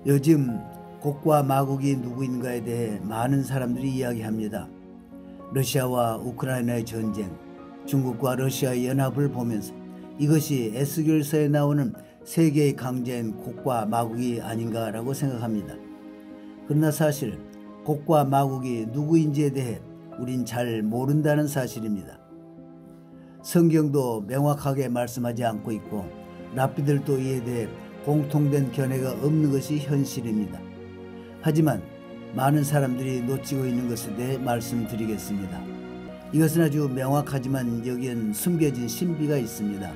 요즘 곡과 마곡이 누구인가에 대해 많은 사람들이 이야기합니다. 러시아와 우크라이나의 전쟁, 중국과 러시아의 연합을 보면서 이것이 에스겔서에 나오는 세계의 강자인 곡과 마곡이 아닌가라고 생각합니다. 그러나 사실 곡과 마곡이 누구인지에 대해 우린 잘 모른다는 사실입니다. 성경도 명확하게 말씀하지 않고 있고 랍비들도 이에 대해 공통된 견해가 없는 것이 현실입니다. 하지만 많은 사람들이 놓치고 있는 것에 대해 말씀드리겠습니다. 이것은 아주 명확하지만 여기엔 숨겨진 신비가 있습니다.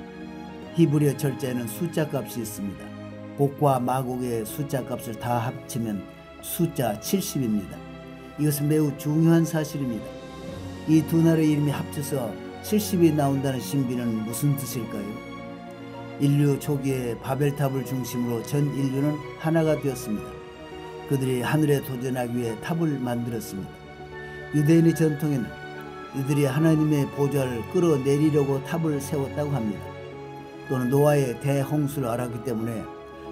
히브리어 철자에는 숫자 값이 있습니다. 곡과 마곡의 숫자 값을 다 합치면 숫자 70입니다. 이것은 매우 중요한 사실입니다. 이 두 나라의 이름이 합쳐서 70이 나온다는 신비는 무슨 뜻일까요? 인류 초기에 바벨탑을 중심으로 전 인류는 하나가 되었습니다. 그들이 하늘에 도전하기 위해 탑을 만들었습니다. 유대인의 전통에는 이들이 하나님의 보좌를 끌어내리려고 탑을 세웠다고 합니다. 또는 노아의 대홍수를 알았기 때문에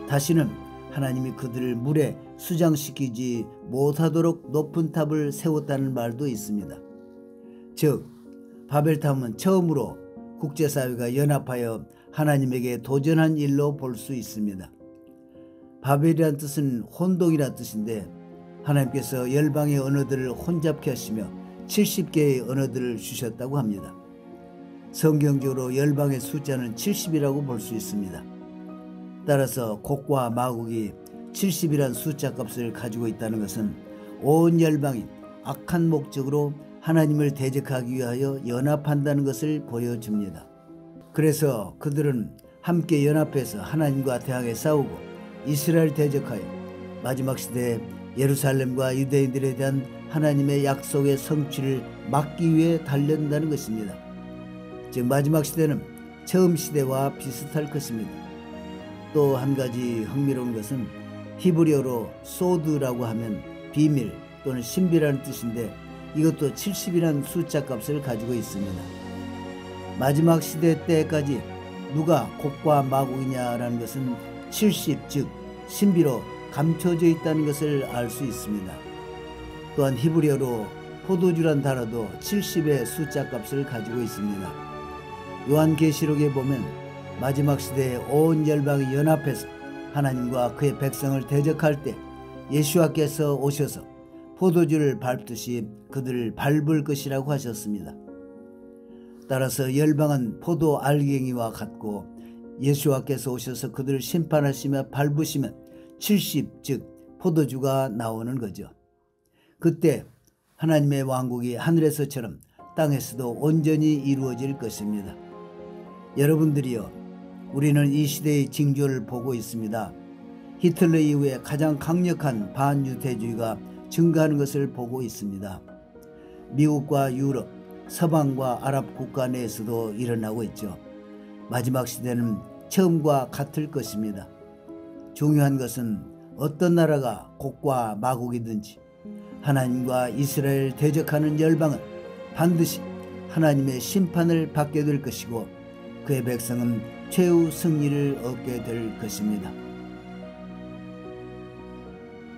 다시는 하나님이 그들을 물에 수장시키지 못하도록 높은 탑을 세웠다는 말도 있습니다. 즉 바벨탑은 처음으로 국제사회가 연합하여 하나님에게 도전한 일로 볼 수 있습니다. 바벨이란 뜻은 혼동이란 뜻인데 하나님께서 열방의 언어들을 혼잡케 하시며 70개의 언어들을 주셨다고 합니다. 성경적으로 열방의 숫자는 70이라고 볼 수 있습니다. 따라서 곡과 마곡이 70이란 숫자 값을 가지고 있다는 것은 온 열방이 악한 목적으로 하나님을 대적하기 위하여 연합한다는 것을 보여줍니다. 그래서 그들은 함께 연합해서 하나님과 대항해 싸우고 이스라엘 대적하여 마지막 시대에 예루살렘과 유대인들에 대한 하나님의 약속의 성취를 막기 위해 달려든다는 것입니다. 즉 마지막 시대는 처음 시대와 비슷할 것입니다. 또 한 가지 흥미로운 것은 히브리어로 소드라고 하면 비밀 또는 신비라는 뜻인데 이것도 70이라는 숫자 값을 가지고 있습니다. 마지막 시대 때까지 누가 곡과 마곡이냐라는 것은 70, 즉 신비로 감춰져 있다는 것을 알 수 있습니다. 또한 히브리어로 포도주란 단어도 70의 숫자 값을 가지고 있습니다. 요한계시록에 보면 마지막 시대에 온 열방이 연합해서 하나님과 그의 백성을 대적할 때 예수와께서 오셔서 포도주를 밟듯이 그들을 밟을 것이라고 하셨습니다. 따라서 열방은 포도 알갱이와 같고 예수와께서 오셔서 그들을 심판하시며 밟으시면 70, 즉 포도주가 나오는 거죠. 그때 하나님의 왕국이 하늘에서처럼 땅에서도 온전히 이루어질 것입니다. 여러분들이요, 우리는 이 시대의 징조를 보고 있습니다. 히틀러 이후에 가장 강력한 반유대주의가 증가하는 것을 보고 있습니다. 미국과 유럽, 서방과 아랍 국가 내에서도 일어나고 있죠. 마지막 시대는 처음과 같을 것입니다. 중요한 것은 어떤 나라가 곡과 마곡이든지 하나님과 이스라엘 대적하는 열방은 반드시 하나님의 심판을 받게 될 것이고 그의 백성은 최후 승리를 얻게 될 것입니다.